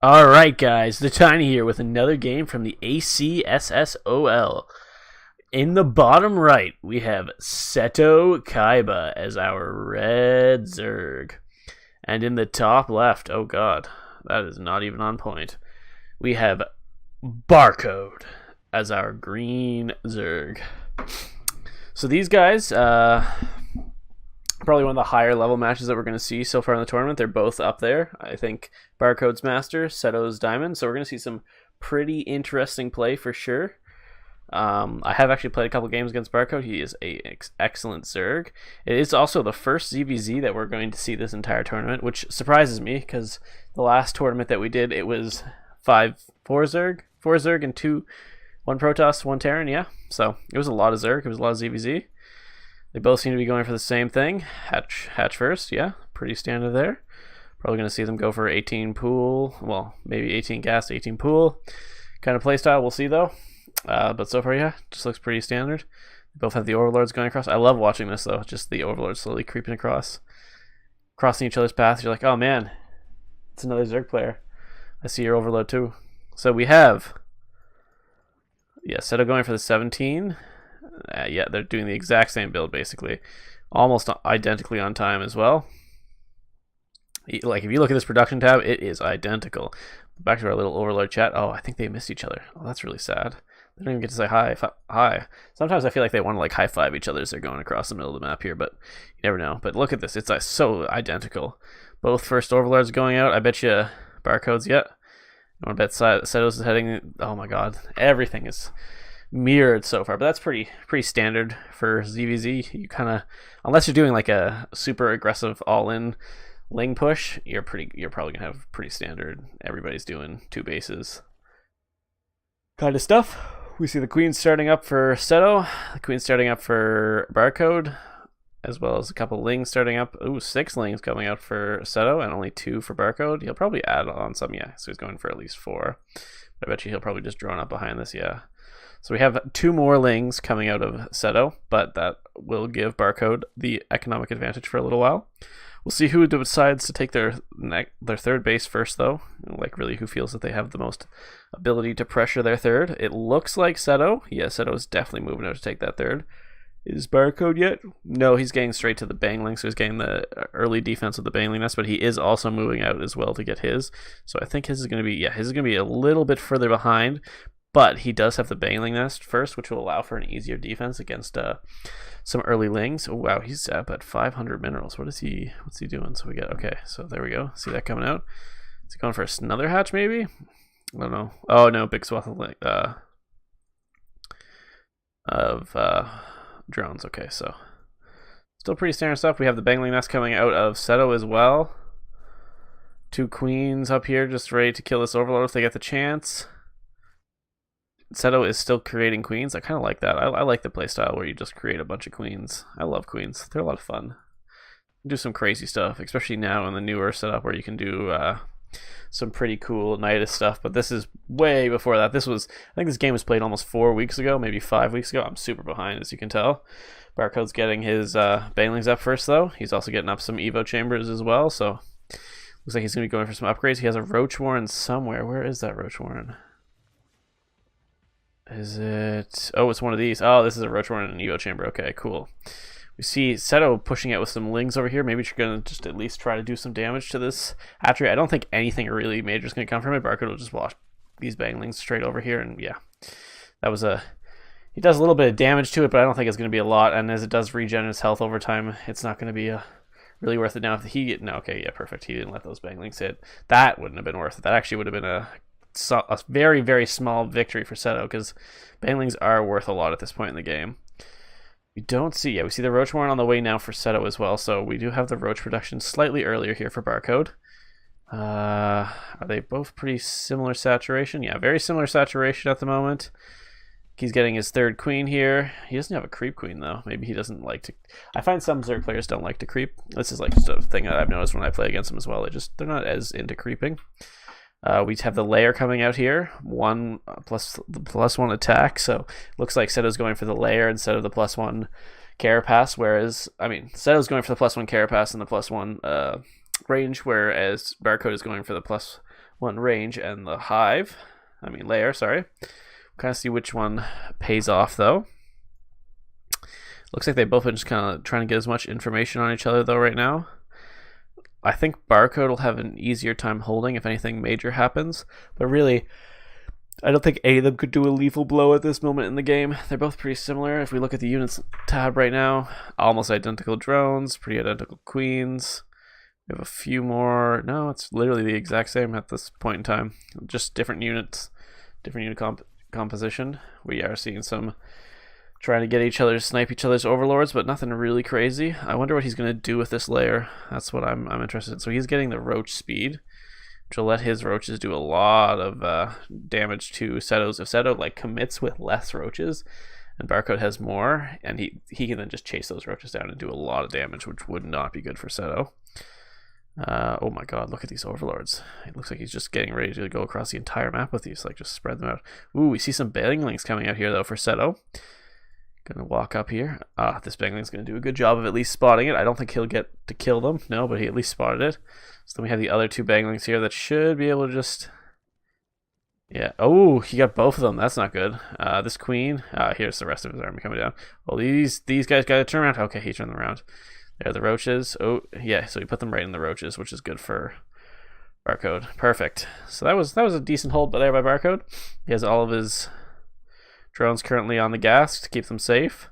Alright guys, the Tiny here with another game from the ACSS OL. In the bottom right, we have Seto Kaiba as our red Zerg. And in the top left, oh god, that is not even on point, we have Barcode as our green Zerg. So these guys, probably one of the higher level matches that we're going to see so far in the tournament. They're both up there. I think Barcode's Master, Seto's Diamond. So we're going to see some pretty interesting play for sure. I have actually played a couple games against Barcode. He is a excellent Zerg. It is also the first ZVZ that we're going to see this entire tournament, which surprises me because the last tournament that we did, it was 4 Zerg and 1 Protoss, 1 Terran, yeah. So it was a lot of Zerg, it was a lot of ZVZ. They both seem to be going for the same thing. Hatch first, yeah. Pretty standard there. Probably going to see them go for 18 pool. Well, maybe 18 gas, 18 pool. Kind of playstyle, we'll see though. But so far, yeah, just looks pretty standard. They both have the Overlords going across. I love watching this though. Just the Overlords slowly creeping across. Crossing each other's paths. You're like, oh man, it's another Zerg player. I see your Overlord too. So we have, yeah, Seto going for the 17. Yeah, they're doing the exact same build basically, almost identically on time as well. Like if you look at this production tab, it is identical. Back to our little Overlord chat. Oh, I think they missed each other. Oh, that's really sad. They don't even get to say hi. Sometimes I feel like they want to like high five each other as they're going across the middle of the map here, but you never know. But look at this, it's so identical. Both first Overlords going out. I bet you Barcodes yet. I want to bet Seto's is heading. Oh my god, everything is mirrored so far, but that's pretty standard for ZVZ. You kind of, unless you're doing like a super aggressive all-in Ling push, you're probably gonna have pretty standard. Everybody's doing 2 bases kind of stuff. We see the Queen starting up for Seto, the Queen starting up for Barcode, as well as a couple Lings starting up. Ooh, 6 Lings coming out for Seto and only 2 for Barcode. He'll probably add on some, yeah, so he's going for at least 4. But I bet you he'll probably just drone up behind this, yeah. So we have 2 more Lings coming out of Seto, but that will give Barcode the economic advantage for a little while. We'll see who decides to take their 3rd base first, though. Like, really, who feels that they have the most ability to pressure their 3rd. It looks like Seto. Yeah, Seto is definitely moving out to take that 3rd. Is Barcode yet? No, he's getting straight to the Bangling, so he's getting the early defense with the Bangling nest, but he is also moving out as well to get his. So I think his is going to be, yeah, his is going to be a little bit further behind, but he does have the Bangling nest first, which will allow for an easier defense against some early Lings. Oh wow, he's up at 500 minerals. What's he doing? So we get, okay, so there we go. See that coming out. Is he going for another hatch maybe? I don't know. Oh no, big swath of drones. Okay, so still pretty standard stuff. We have the Bangling nest coming out of Seto as well. 2 queens up here just ready to kill this Overlord if they get the chance. Seto is still creating queens. I kind of like that. I like the playstyle where you just create a bunch of queens. I love queens. They're a lot of fun. Do some crazy stuff, especially now in the newer setup where you can do some pretty cool Nidus stuff. But this is way before that. I think this game was played almost 4 weeks ago, maybe 5 weeks ago. I'm super behind, as you can tell. Barcode's getting his Banelings up first, though. He's also getting up some Evo chambers as well. So looks like he's going to be going for some upgrades. He has a Roach Warren somewhere. Where is that Roach Warren? Is it? Oh, it's one of these. Oh, this is a Roach Warren and an Evo chamber. Okay, cool. We see Seto pushing out with some Lings over here. Maybe you're going to just at least try to do some damage to this hatchery. I don't think anything really major is going to come from it. Barcode will just wash these Banglings straight over here. And yeah, that was he does a little bit of damage to it, but I don't think it's going to be a lot. And as it does regen its health over time, it's not going to be really worth it. Now, if no, okay, yeah, perfect. He didn't let those Banglings hit. That wouldn't have been worth it. That actually would have been a very, very small victory for Seto, because Banglings are worth a lot at this point in the game. We don't see, yeah, we see the Roach Warren on the way now for Seto as well, so we do have the Roach production slightly earlier here for Barcode. Are they both pretty similar saturation? Yeah, very similar saturation at the moment. He's getting his 3rd queen here. He doesn't have a creep queen, though. Maybe he doesn't like to... I find some Zerg players don't like to creep. This is like just a thing that I've noticed when I play against them as well. They're not as into creeping. We have the layer coming out here, 1 plus the +1 attack, so looks like Seto's going for the layer instead of the +1 carapace, whereas, I mean, Seto's going for the +1 carapace and the +1 range, whereas Barcode is going for the one range and the hive. I mean layer, sorry. Kind of see which one pays off though. Looks like they both are just kind of trying to get as much information on each other though right now. I think Barcode will have an easier time holding if anything major happens, but really, I don't think any of them could do a lethal blow at this moment in the game. They're both pretty similar. If we look at the units tab right now, almost identical drones, pretty identical queens. We have a few more. No, it's literally the exact same at this point in time. Just different units, different unit composition. We are seeing some trying to get each other to snipe each other's overlords, but nothing really crazy. I wonder what he's going to do with this layer. That's what I'm interested in. So he's getting the roach speed, which will let his roaches do a lot of damage to Seto's. If Seto like commits with less roaches and Barcode has more, and he can then just chase those roaches down and do a lot of damage, which would not be good for Seto. Oh my god, look at these overlords. It looks like he's just getting ready to go across the entire map with these, like just spread them out. Ooh, we see some banglings coming out here though for Seto. Gonna walk up here. This bangling's gonna do a good job of at least spotting it. I don't think he'll get to kill them. No, but he at least spotted it. So then we have the other two banglings here that should be able to just... Yeah. Oh, he got both of them. That's not good. This queen. Here's the rest of his army coming down. Well, these guys gotta turn around. Okay, he turned them around. There are the roaches. Oh, yeah. So he put them right in the roaches, which is good for Barcode. Perfect. So that was a decent hold there by Barcode. He has all of his drones currently on the gas to keep them safe.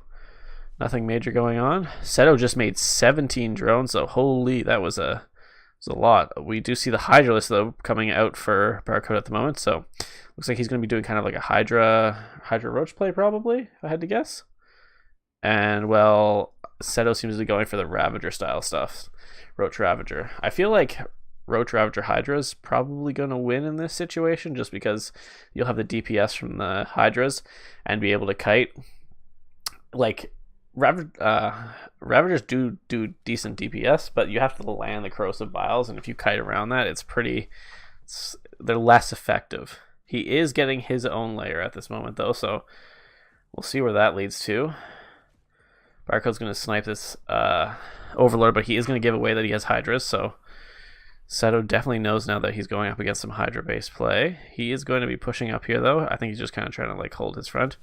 Nothing major going on. Seto just made 17 drones, so holy, that was a lot. We do see the Hydralisk though coming out for Barcode at the moment, so looks like he's going to be doing kind of like a Hydra Roach play probably, if I had to guess. And well, Seto seems to be going for the Ravager style stuff. Roach Ravager. I feel like Roach Ravager Hydra is probably going to win in this situation just because you'll have the DPS from the Hydras and be able to kite. Like, Ravagers do decent DPS, but you have to land the Corrosive Vials, and if you kite around that, they're less effective. He is getting his own layer at this moment, though, so we'll see where that leads to. Barcode's going to snipe this Overlord, but he is going to give away that he has Hydras, so Seto definitely knows now that he's going up against some Hydra-based play. He is going to be pushing up here, though. I think he's just kind of trying to like hold his front.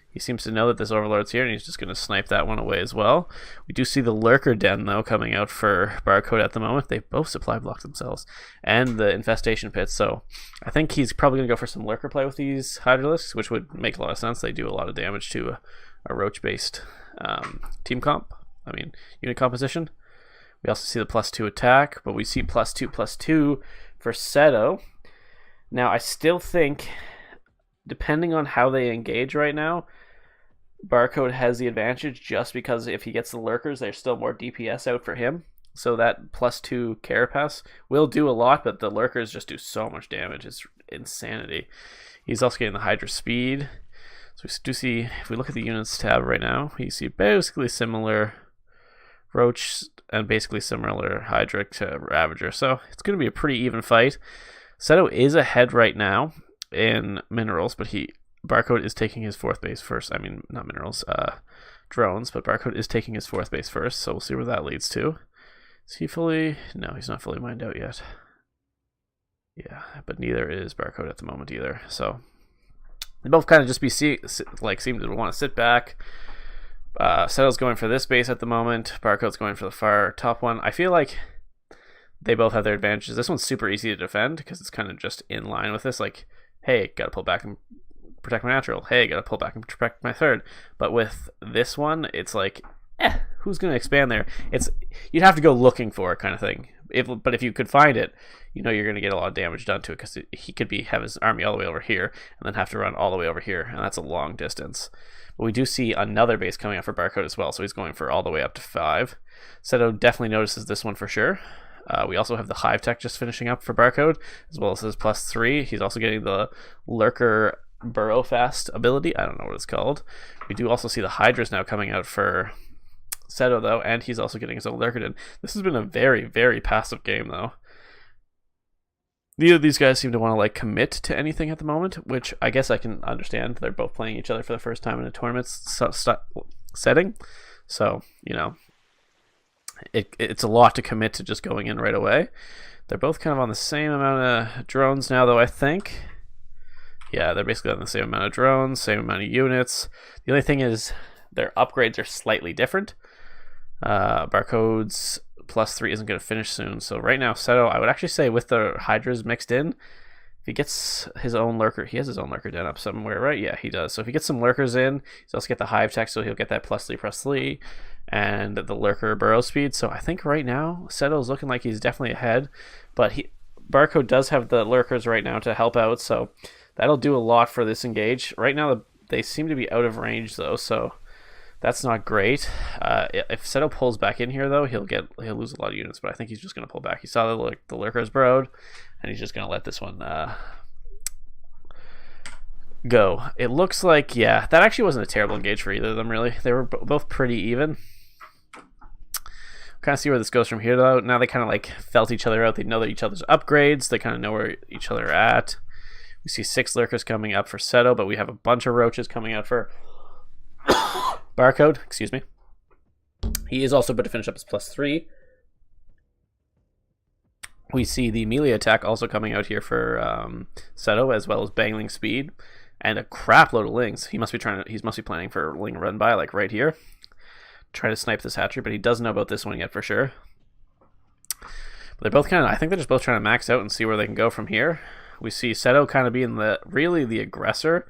He seems to know that this Overlord's here, and he's just going to snipe that one away as well. We do see the Lurker Den, though, coming out for Barcode at the moment. They both supply block themselves, and the Infestation Pits, so I think he's probably going to go for some Lurker play with these Hydralisks, which would make a lot of sense. They do a lot of damage to a Roach-based unit composition. We also see the +2 attack, but we see +2/+2 for Seto. Now, I still think, depending on how they engage right now, Barcode has the advantage just because if he gets the Lurkers, there's still more DPS out for him. So that +2 Carapace will do a lot, but the Lurkers just do so much damage. It's insanity. He's also getting the Hydra speed. So we do see, if we look at the units tab right now, you see basically similar Roach and basically similar Hydra to Ravager. So it's going to be a pretty even fight. Seto is ahead right now in minerals, but Barcode is taking his 4th base first. I mean, not minerals, drones, but Barcode is taking his 4th base first, so we'll see where that leads to. Is he fully... No, he's not fully mined out yet. Yeah, but neither is Barcode at the moment either, so... They both kind of just seem to want to sit back. Seto's going for this base at the moment. Barcode's going for the far top one. I feel like they both have their advantages. This one's super easy to defend because it's kind of just in line with this. Like, hey, gotta pull back and protect my natural. Hey, gotta pull back and protect my 3rd. But with this one, it's like, who's gonna expand there? You'd have to go looking for it, kind of thing. But if you could find it, you know you're going to get a lot of damage done to it because he could have his army all the way over here and then have to run all the way over here, and that's a long distance. But we do see another base coming up for Barcode as well, so he's going for all the way up to 5. Seto definitely notices this one for sure. We also have the Hive Tech just finishing up for Barcode, as well as his +3. He's also getting the Lurker Burrow Fast ability. I don't know what it's called. We do also see the Hydras now coming out for Seto, though, and he's also getting his own Lurker Den. This has been a very, very passive game, though. Neither of these guys seem to want to like commit to anything at the moment, which I guess I can understand. They're both playing each other for the first time in a tournament setting, so you know it's a lot to commit to just going in right away. They're both kind of on the same amount of drones now, though, I think. Yeah, they're basically on the same amount of drones, same amount of units. The only thing is their upgrades are slightly different. Barcode's +3 isn't going to finish soon. So right now, Seto, I would actually say with the Hydras mixed in, if he gets his own lurker, he has his own lurker den up somewhere, right? Yeah, he does. So if he gets some lurkers in, he's also get the hive tech, so he'll get that +3/+3 and the lurker burrow speed. So I think right now, Seto's looking like he's definitely ahead, but Barcode does have the lurkers right now to help out, so that'll do a lot for this engage. Right now, they seem to be out of range though, so that's not great. If Seto pulls back in here though, he'll lose a lot of units, but I think he's just going to pull back. He saw the lurkers burrowed, and he's just going to let this one go. It looks like, yeah, that actually wasn't a terrible engage for either of them, really. They were both pretty even. Kind of see where this goes from here though. Now they kind of like felt each other out. They know that each other's upgrades. They kind of know where each other are at. We see 6 lurkers coming up for Seto, but we have a bunch of roaches coming out for Barcode. Excuse me. He is also about to finish up his +3. We see the melee attack also coming out here for Seto, as well as bangling speed and a crap load of lings. He must be planning for ling run by, like right here. Try to snipe this hatchery, but he doesn't know about this one yet for sure. But they're both kind of, I think they're just both trying to max out and see where they can go from here. We see Seto kind of being really the aggressor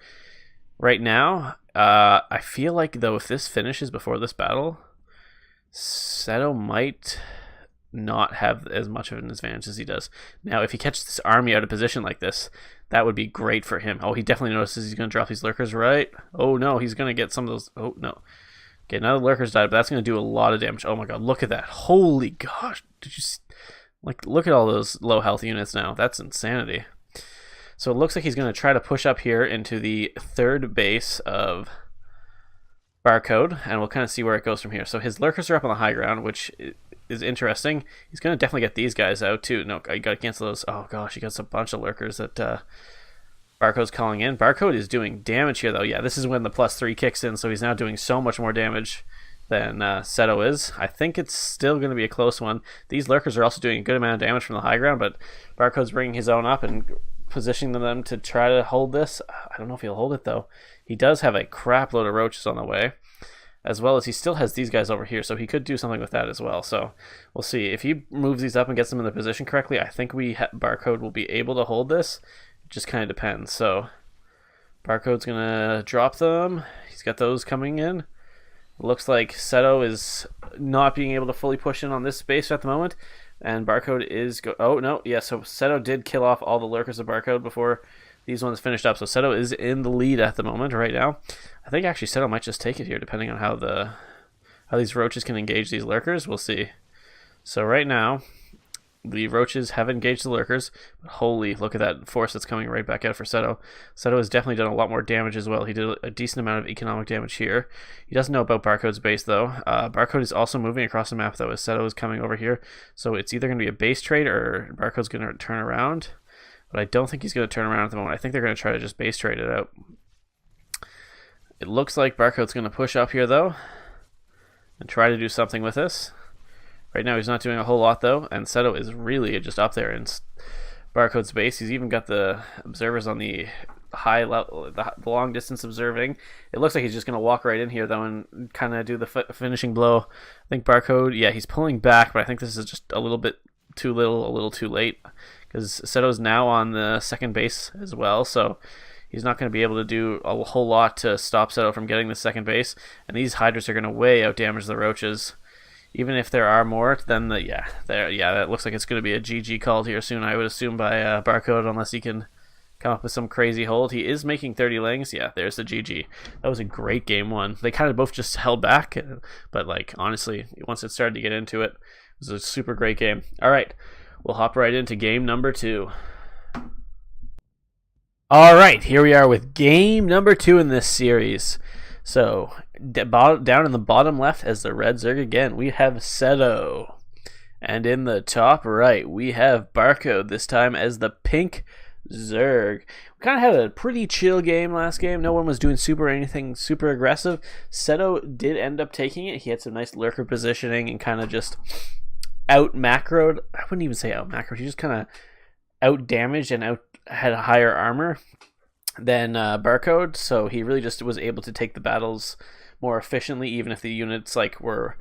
right now. I feel like though if this finishes before this battle, Seto might not have as much of an advantage as he does. Now if he catches this army out of position like this, that would be great for him. Oh, he definitely notices he's going to drop these lurkers, right? Oh no, he's going to get some of those. Oh no. Okay, now the lurkers died, but that's going to do a lot of damage. Oh my god, look at that. Holy gosh. Did you see? Like, look at all those low health units now. That's insanity. So it looks like he's going to try to push up here into the 3rd base of Barcode, and we'll kind of see where it goes from here. So his lurkers are up on the high ground, which is interesting. He's going to definitely get these guys out too. No, you got to cancel those. Oh gosh, he got a bunch of lurkers that Barcode's calling in. Barcode is doing damage here though. Yeah, this is when the +3 kicks in, so he's now doing so much more damage than Seto is. I think it's still going to be a close one. These lurkers are also doing a good amount of damage from the high ground, but Barcode's bringing his own up and positioning them to try to hold this. I don't know if he'll hold it though. He does have a crap load of roaches on the way, as well as he still has these guys over here, so he could do something with that as well. So we'll see. If he moves these up and gets them in the position correctly, I think Barcode will be able to hold this. It just kind of depends. So Barcode's going to drop them. He's got those coming in. It looks like Seto is not being able to fully push in on this space at the moment. And Barcode is oh no, yeah, so Seto did kill off all the lurkers of Barcode before these ones finished up. So Seto is in the lead at the moment right now. I think actually Seto might just take it here depending on how these roaches can engage these lurkers. We'll see. So right now the roaches have engaged the lurkers, but holy, look at that force that's coming right back out for Seto. Seto has definitely done a lot more damage as well. He did a decent amount of economic damage here. He doesn't know about Barcode's base though. Barcode is also moving across the map though as Seto is coming over here. So it's either going to be a base trade or Barcode's going to turn around. But I don't think he's going to turn around at the moment. I think they're going to try to just base trade it out. It looks like Barcode's going to push up here though and try to do something with this. Right now he's not doing a whole lot though, and Seto is really just up there in Barcode's base. He's even got the observers on the high level, the long distance observing. It looks like he's just going to walk right in here though and kind of do the finishing blow. I think Barcode, yeah, he's pulling back, but I think this is just a little bit too little, a little too late, because Seto's now on the 2nd base as well, so he's not going to be able to do a whole lot to stop Seto from getting the 2nd base, and these Hydras are going to way out damage the roaches. Even if there are more, then that looks like it's going to be a GG called here soon, I would assume, by Barcode, unless he can come up with some crazy hold. He is making 30 lings. Yeah, there's the GG. That was a great game one. They kind of both just held back, but like honestly, once it started to get into it, it was a super great game. All right, we'll hop right into game number 2. All right, here we are with game number 2 in this series. So, down in the bottom left as the red Zerg again, we have Seto. And in the top right, we have Barcode, this time as the pink Zerg. We kind of had a pretty chill game last game. No one was doing anything super aggressive. Seto did end up taking it. He had some nice lurker positioning and kind of just out macroed. I wouldn't even say out macroed. He just kind of out damaged and out had a higher armor than Barcode, so he really just was able to take the battles more efficiently, even if the units like were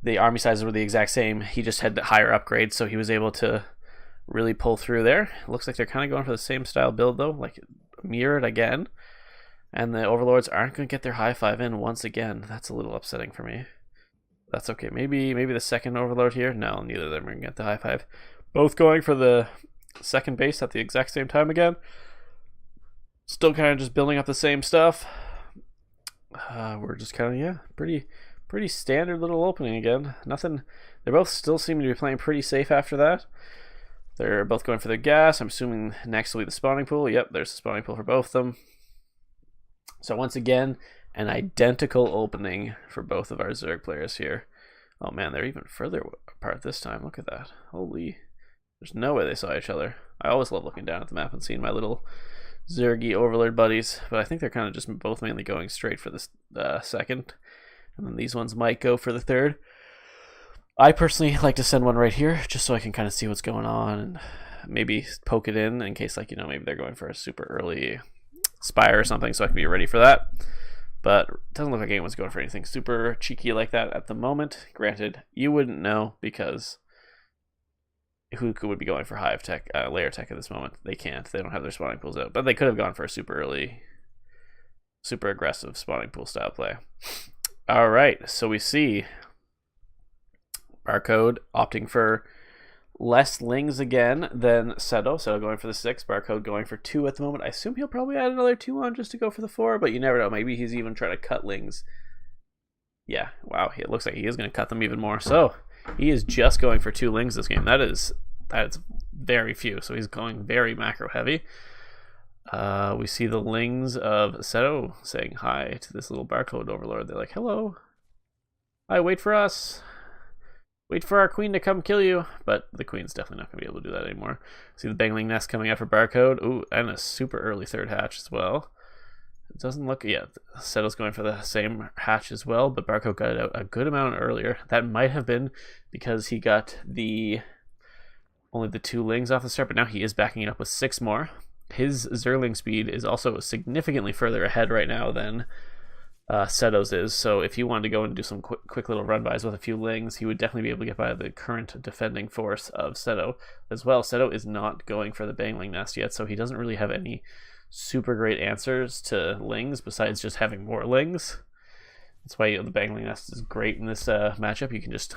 the army sizes were the exact same. He just had the higher upgrades, so he was able to really pull through there. Looks like they're kind of going for the same style build though, like mirrored again. And the overlords aren't going to get their high five in once again. That's a little upsetting for me. That's okay. Maybe the second overlord here. No, neither of them are going to get the high five. Both going for the second base at the exact same time again. Still kind of just building up the same stuff. We're just kind of, pretty standard little opening again. Nothing. They're both still seeming to be playing pretty safe after that. They're both going for their gas. I'm assuming next will be the spawning pool. Yep, there's the spawning pool for both of them. So once again, an identical opening for both of our Zerg players here. Oh man, they're even further apart this time. Look at that. Holy. There's no way they saw each other. I always love looking down at the map and seeing my little Zergy overlord buddies, but I think they're kind of just both mainly going straight for this second. And then these ones might go for the third. I personally like to send one right here just so I can kind of see what's going on and maybe poke it in case, like, maybe they're going for a super early Spire or something, so I can be ready for that. But it doesn't look like anyone's going for anything super cheeky like that at the moment. Granted, you wouldn't know because who would be going for hive tech, layer tech at this moment? They can't. They don't have their spawning pools out. But they could have gone for a super early, super aggressive spawning pool style play. All right, so we see Barcode opting for less lings again than Seto. Seto going for the 6, Barcode going for 2 at the moment. I assume he'll probably add another 2 on just to go for the 4, but you never know. Maybe he's even trying to cut lings. Yeah, wow, it looks like he is going to cut them even more. So he is just going for 2 lings this game. That is very few. So he's going very macro heavy. We see the lings of Seto saying hi to this little Barcode overlord. They're like, hello. Hi, wait for us. Wait for our queen to come kill you. But the queen's definitely not going to be able to do that anymore. See the Bangling Nest coming out for Barcode. Ooh, and a super early third hatch as well. It doesn't look... Yeah, Seto's going for the same hatch as well, but Barcode got it out a good amount earlier. That might have been because he got only the 2 lings off the start, but now he is backing it up with 6 more. His Zerling speed is also significantly further ahead right now than Seto's is, so if he wanted to go and do some quick little run-bys with a few lings, he would definitely be able to get by the current defending force of Seto as well. Seto is not going for the Bangling Nest yet, so he doesn't really have any super great answers to lings besides just having more lings. That's why the Bangling Nest is great in this matchup. You can just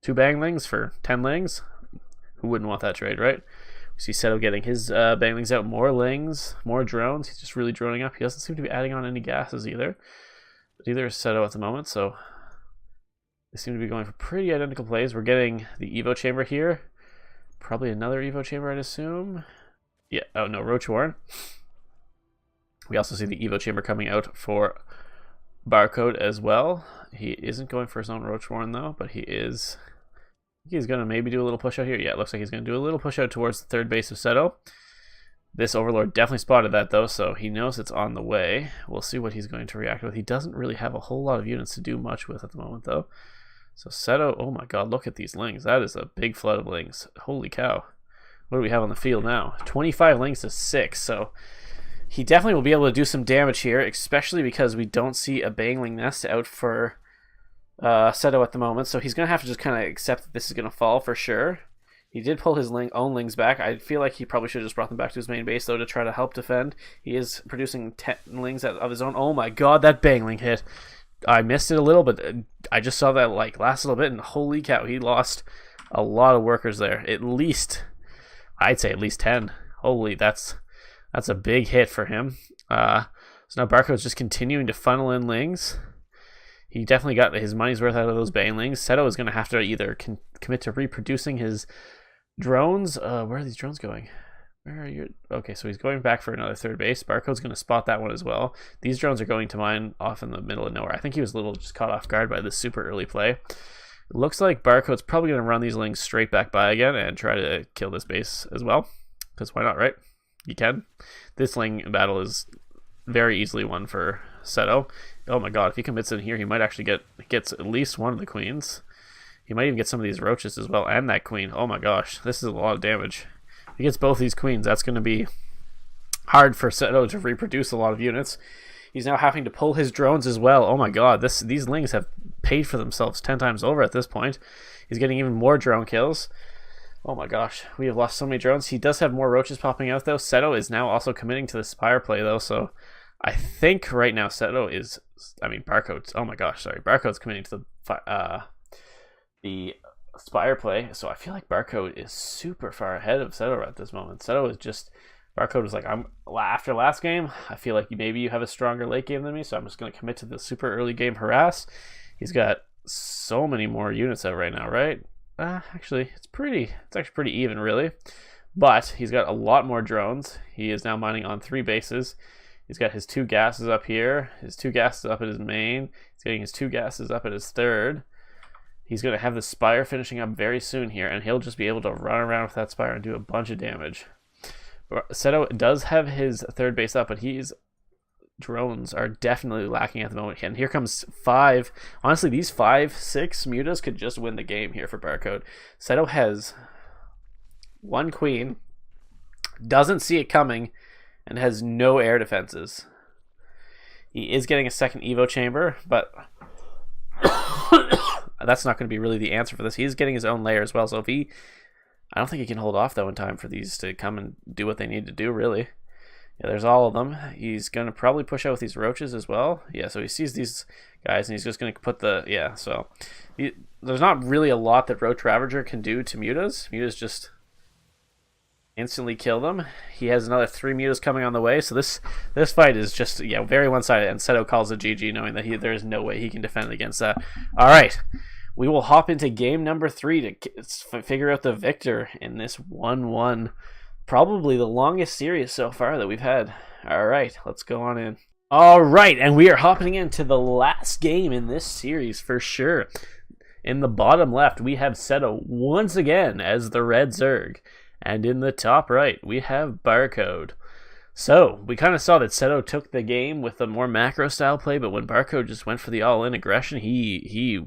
2 Banglings for 10 lings. Who wouldn't want that trade, right? We see Seto getting his Banglings out, more lings, more drones. He's just really droning up. He doesn't seem to be adding on any gases either. But either is Seto at the moment, so they seem to be going for pretty identical plays. We're getting the Evo Chamber here. Probably another Evo Chamber, I'd assume. Yeah, oh no, Roach Warren. We also see the Evo Chamber coming out for Barcode as well. He isn't going for his own Roach Warren though, but he's going to maybe do a little push out here. Yeah, it looks like he's going to do a little push out towards the third base of Seto. This Overlord definitely spotted that though, so he knows it's on the way. We'll see what he's going to react with. He doesn't really have a whole lot of units to do much with at the moment though. So Seto, oh my god, look at these lings. That is a big flood of lings. Holy cow. What do we have on the field now? 25 lings to 6, so he definitely will be able to do some damage here, especially because we don't see a Bangling Nest out for Seto at the moment, so he's going to have to just kind of accept that this is going to fall for sure. He did pull his own lings back. I feel like he probably should have just brought them back to his main base, though, to try to help defend. He is producing 10 lings of his own. Oh my god, that Bangling hit. I missed it a little, but I just saw that like last little bit, and holy cow, he lost a lot of workers there. At least, I'd say at least 10. Holy, that's a big hit for him. So now Barcode's just continuing to funnel in lings. He definitely got his money's worth out of those Banglings. Seto is going to have to either commit to reproducing his drones. Where are these drones going? Where are you? Okay, so he's going back for another third base. Barcode's going to spot that one as well. These drones are going to mine off in the middle of nowhere. I think he was a little just caught off guard by this super early play. It looks like Barcode's probably going to run these lings straight back by again and try to kill this base as well. Because why not, right? You can. This ling battle is very easily won for Seto. Oh my god, if he commits in here, he might actually gets at least one of the queens. He might even get some of these roaches as well, and that queen. Oh my gosh, this is a lot of damage. If he gets both these queens, that's going to be hard for Seto to reproduce a lot of units. He's now having to pull his drones as well. Oh my god, these lings have paid for themselves 10 times over at this point. He's getting even more drone kills. Oh my gosh, we have lost so many drones. He does have more roaches popping out though. Seto is now also committing to the Spire play though, so I think right now Seto is, Barcode's, oh my gosh, sorry, Barcode's committing to the Spire play, so I feel like Barcode is super far ahead of Seto at this moment. Seto is just, Barcode was like, after last game, I feel like maybe you have a stronger late game than me, so I'm just going to commit to the super early game harass. He's got so many more units out right now, right? Actually, it's actually pretty even, really. But he's got a lot more drones. He is now mining on 3 bases. He's got his 2 gases up here, his 2 gases up at his main. He's getting his 2 gases up at his third. He's going to have the Spire finishing up very soon here, and he'll just be able to run around with that Spire and do a bunch of damage. Seto does have his 3rd base up, but his drones are definitely lacking at the moment. And here comes 5. Honestly, these 5, 6 mutas could just win the game here for Barcode. Seto has 1 queen, doesn't see it coming, and has no air defenses. He is getting a 2nd Evo chamber, but that's not going to be really the answer for this. He's getting his own layer as well, so if I don't think he can hold off though in time for these to come and do what they need to do, really. Yeah, there's all of them. He's going to probably push out with these roaches as well. Yeah, so he sees these guys, and he's just going to put the... Yeah, so... there's not really a lot that Roach Ravager can do to mutas. Mutas just instantly kill them. He has another 3 mutas coming on the way, so this fight is just, yeah, very one-sided, and Seto calls it GG, knowing that there is no way he can defend against that. All right, we will hop into game number 3 to figure out the victor in this 1-1. Probably the longest series so far that we've had. All right, let's go on in. All right, and we are hopping into the last game in this series for sure. In the bottom left, we have Seto once again as the Red Zerg. And in the top right, we have Barcode. So, we kind of saw that Seto took the game with a more macro style play, but when Barcode just went for the all-in aggression, he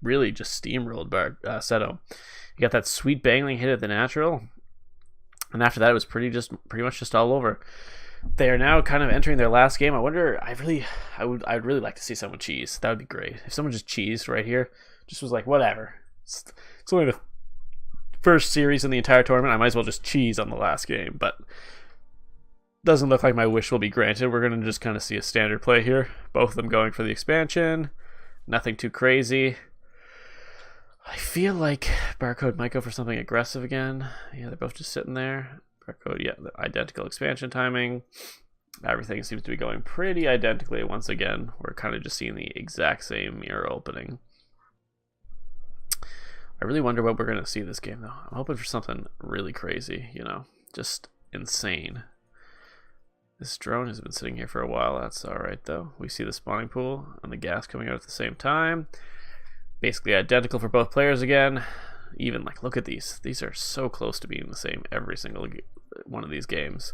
really just steamrolled Seto. He got that sweet bangling hit at the natural, and after that it was pretty much just all over. They are now kind of entering their last game. I wonder, I'd really like to see someone cheese. That would be great. If someone just cheesed right here, just was like, whatever. It's only the first series in the entire tournament. I might as well just cheese on the last game, but doesn't look like my wish will be granted. We're going to just kind of see a standard play here. Both of them going for the expansion. Nothing too crazy. I feel like Barcode might go for something aggressive again. Yeah, they're both just sitting there. Barcode, yeah, the identical expansion timing. Everything seems to be going pretty identically once again. We're kind of just seeing the exact same mirror opening. I really wonder what we're going to see this game, though. I'm hoping for something really crazy, you know, just insane. This drone has been sitting here for a while. That's all right, though. We see the spawning pool and the gas coming out at the same time. Basically identical for both players again. Even, like, look at these. These are so close to being the same every single one of these games.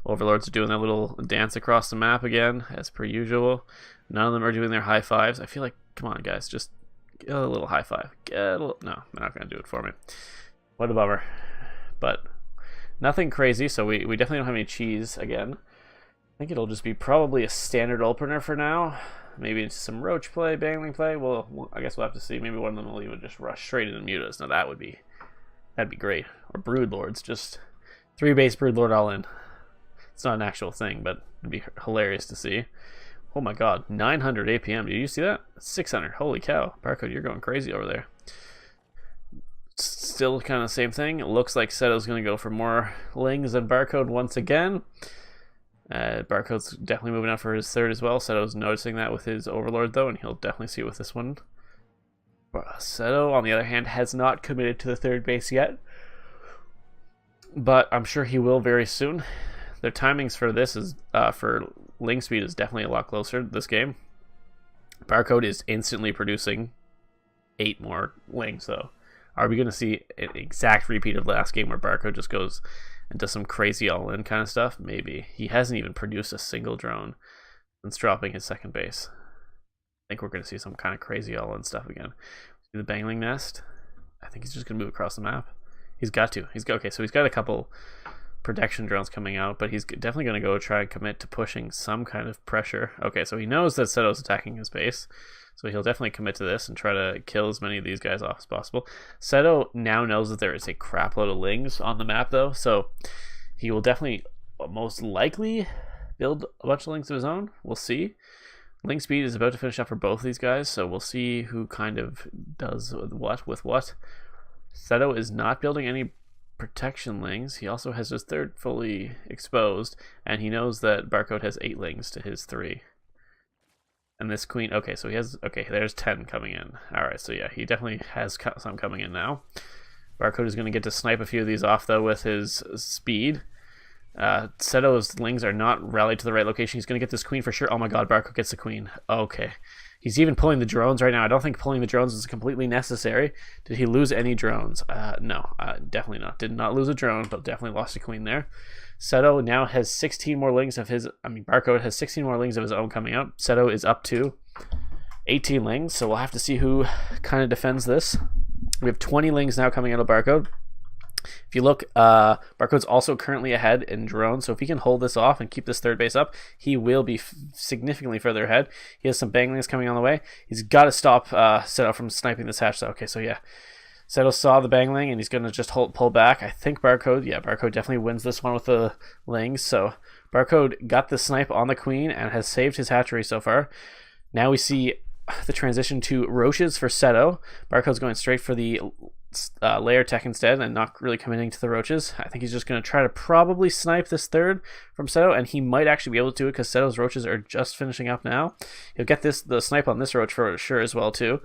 Overlords are doing their little dance across the map again, as per usual. None of them are doing their high fives. I feel like, come on, guys, just get a little high five. No, they're not going to do it for me. What a bummer. But nothing crazy, so we definitely don't have any cheese again. I think it'll just be probably a standard opener for now. Maybe some roach play, bangling play. Well, I guess we'll have to see. Maybe one of them will even just rush straight into mutas. Now that'd be great. Or broodlords, just 3 base broodlord all in. It's not an actual thing, but it'd be hilarious to see. Oh my god, 900 APM. Did you see that? 600. Holy cow. Barcode, you're going crazy over there. Still kind of the same thing. It looks like Seto's going to go for more lings than Barcode once again. Barcode's definitely moving up for his third as well. Seto's noticing that with his Overlord, though, and he'll definitely see it with this one. Seto, on the other hand, has not committed to the third base yet, but I'm sure he will very soon. Their timings for this is for ling speed is definitely a lot closer this game. Barcode is instantly producing 8 more lings, though. Are we going to see an exact repeat of last game where Barcode just goes and does some crazy all-in kind of stuff? Maybe. He hasn't even produced a single drone since dropping his second base. I think we're going to see some kind of crazy all-in stuff again. The Bangling Nest. I think he's just going to move across the map. He's got to. Okay, so he's got a couple protection drones coming out, but he's definitely going to go try and commit to pushing some kind of pressure. Okay, so he knows that Seto's attacking his base, so he'll definitely commit to this and try to kill as many of these guys off as possible. Seto now knows that there is a crap load of lings on the map, though, so he will definitely most likely build a bunch of lings of his own. We'll see. Ling speed is about to finish up for both of these guys, so we'll see who kind of does what with what. Seto is not building any protection lings. He also has his third fully exposed, and he knows that Barcode has 8 lings to his 3. And this queen, okay, so he has, okay, there's 10 coming in. Alright, so yeah, he definitely has some coming in now. Barcode is going to get to snipe a few of these off, though, with his speed. Seto's lings are not rallied to the right location. He's going to get this queen for sure. Oh my god, Barcode gets the queen. Okay. He's even pulling the drones right now. I don't think pulling the drones is completely necessary. Did he lose any drones? No, definitely not. Did not lose a drone, but definitely lost a queen there. Seto now has 16 more lings of his... Barcode has 16 more lings of his own coming out. Seto is up to 18 lings, so we'll have to see who kind of defends this. We have 20 lings now coming out of Barcode. If you look, Barcode's also currently ahead in drones, so if he can hold this off and keep this third base up, he will be significantly further ahead. He has some banglings coming on the way. He's got to stop Seto from sniping this hatch. So, okay, so yeah, Seto saw the bangling, and he's going to just pull back. I think Barcode definitely wins this one with the lings. So Barcode got the snipe on the queen and has saved his hatchery so far. Now we see the transition to roaches for Seto. Barcode's going straight for the layer tech instead and not really committing to the roaches. I think he's just going to try to probably snipe this third from Seto, and he might actually be able to do it because Seto's roaches are just finishing up now. He'll get the snipe on this roach for sure as well too.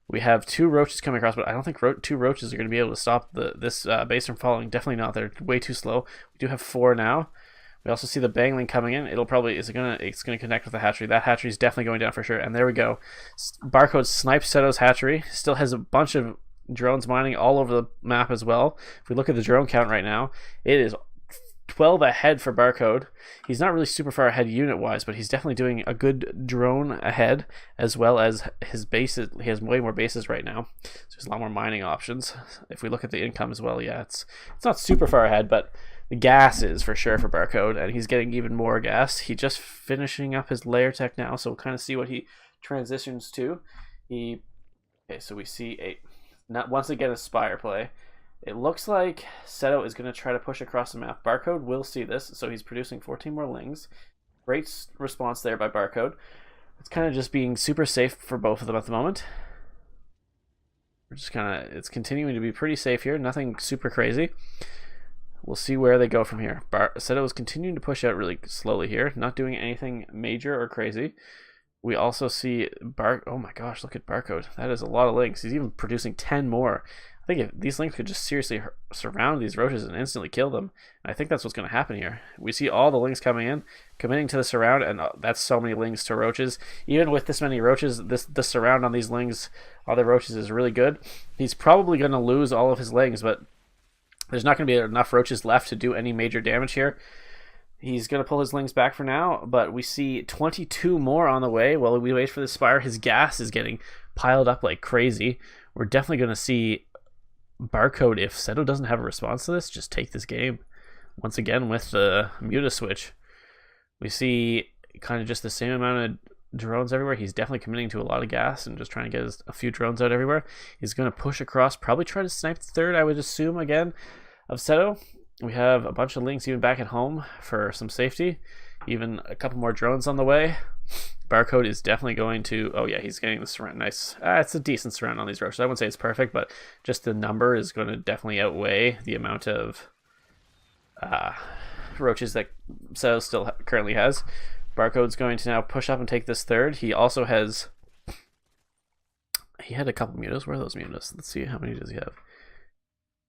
We have 2 roaches coming across, but I don't think 2 roaches are going to be able to stop this base from falling. Definitely not. They're way too slow. We do have 4 now. We also see the bangling coming in. It's gonna connect with the hatchery. That hatchery is definitely going down for sure. And there we go. Barcode snipes Seto's hatchery. Still has a bunch of drones mining all over the map as well. If we look at the drone count right now, it is 12 ahead for Barcode. He's not really super far ahead unit wise, but he's definitely doing a good drone ahead, as well as his bases. He has way more bases right now, so there's a lot more mining options. If we look at the income as well, yeah, it's not super far ahead, but the gas is for sure for Barcode, and he's getting even more gas. He's just finishing up his layer tech now, so we'll kind of see what he transitions to. Okay, so we see once again a spire play. It looks like Seto is going to try to push across the map. Barcode will see this, so he's producing 14 more lings. Great response there by Barcode. It's kind of just being super safe for both of them at the moment. We're just it's continuing to be pretty safe here. Nothing super crazy. We'll see where they go from here. Seto is continuing to push out really slowly here, not doing anything major or crazy. We also see oh my gosh, look at Barcode. That is a lot of lings. He's even producing 10 more. I think if these lings could just seriously surround these roaches and instantly kill them. And I think that's what's going to happen here. We see all the lings coming in, committing to the surround, and that's so many lings to roaches. Even with this many roaches, the surround on these lings, all the roaches, is really good. He's probably going to lose all of his lings, but there's not going to be enough roaches left to do any major damage here. He's going to pull his lings back for now, but we see 22 more on the way while we wait for the spire. His gas is getting piled up like crazy. We're definitely going to see Barcode, if Seto doesn't have a response to this, just take this game. Once again with the Muta switch. We see kind of just the same amount of drones everywhere. He's definitely committing to a lot of gas and just trying to get a few drones out everywhere. He's going to push across, probably try to snipe the third, I would assume, again, of Seto. We have a bunch of links even back at home for some safety. Even a couple more drones on the way. Barcode is definitely going to... Oh yeah, he's getting the surround. Nice. It's a decent surround on these roaches. I wouldn't say it's perfect, but just the number is going to definitely outweigh the amount of roaches that Seto still currently has. Barcode's going to now push up and take this third. He also has... He had a couple mutas. Where are those mutas? Let's see, how many does he have?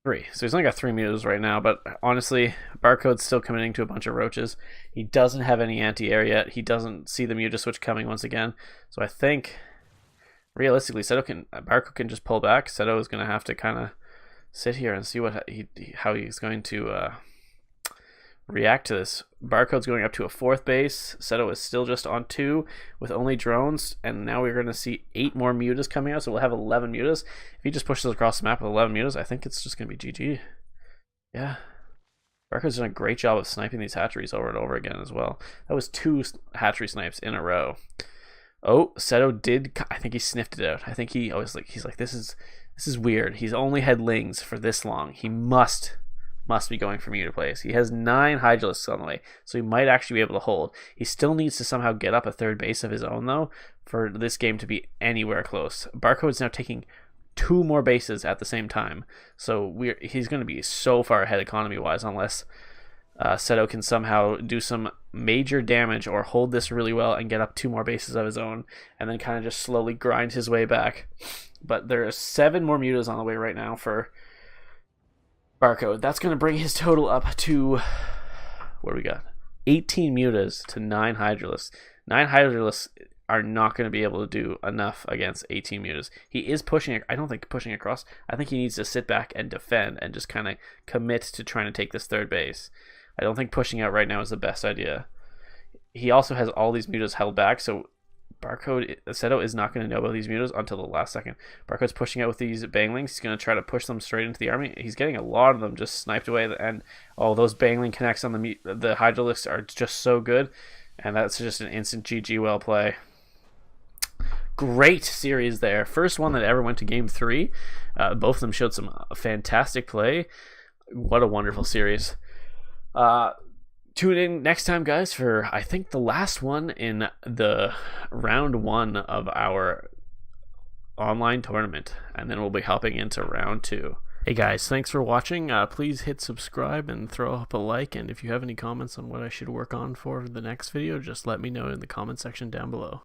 3. So he's only got 3 mutas right now, but honestly, Barcode's still committing to a bunch of roaches. He doesn't have any anti-air yet. He doesn't see the muta switch coming once again. So I think, realistically, Barcode can just pull back. Seto is going to have to kind of sit here and see how he's going to react to this. Barcode's going up to a 4th base. Seto is still just on 2 with only drones, and now we're going to see 8 more mutas coming out, so we'll have 11 mutas. If he just pushes across the map with 11 mutas, I think it's just going to be GG. Yeah. Barcode's done a great job of sniping these hatcheries over and over again as well. That was 2 hatchery snipes in a row. Oh, Seto did. I think he sniffed it out. I think he's like, this is weird. He's only had lings for this long. He must be going for muta plays. He has 9 Hydralisks on the way, so he might actually be able to hold. He still needs to somehow get up a 3rd base of his own, though, for this game to be anywhere close. Barcode's now taking 2 more bases at the same time, so he's going to be so far ahead economy-wise unless Seto can somehow do some major damage or hold this really well and get up 2 more bases of his own, and then kind of just slowly grind his way back. But there are 7 more mutas on the way right now for Barcode. That's going to bring his total up to, what do we got? 18 mutas to 9 Hydralisks. 9 Hydralisks are not going to be able to do enough against 18 mutas. He is pushing, I don't think pushing across. I think he needs to sit back and defend and just kind of commit to trying to take this 3rd base. I don't think pushing out right now is the best idea. He also has all these mutas held back, so Seto is not going to know about these mutas until the last second. Barcode's pushing out with these banglings. He's going to try to push them straight into the army. He's getting a lot of them just sniped away, and all those bangling connects on the Hydralisks are just so good, and that's just an instant GG well play. Great series there. First one that ever went to game 3. Both of them showed some fantastic play. What a wonderful series. Tune in next time, guys, for I think the last one in the round 1 of our online tournament, and then we'll be hopping into round 2. Hey guys, thanks for watching. Please hit subscribe and throw up a like, and if you have any comments on what I should work on for the next video, just let me know in the comment section down below.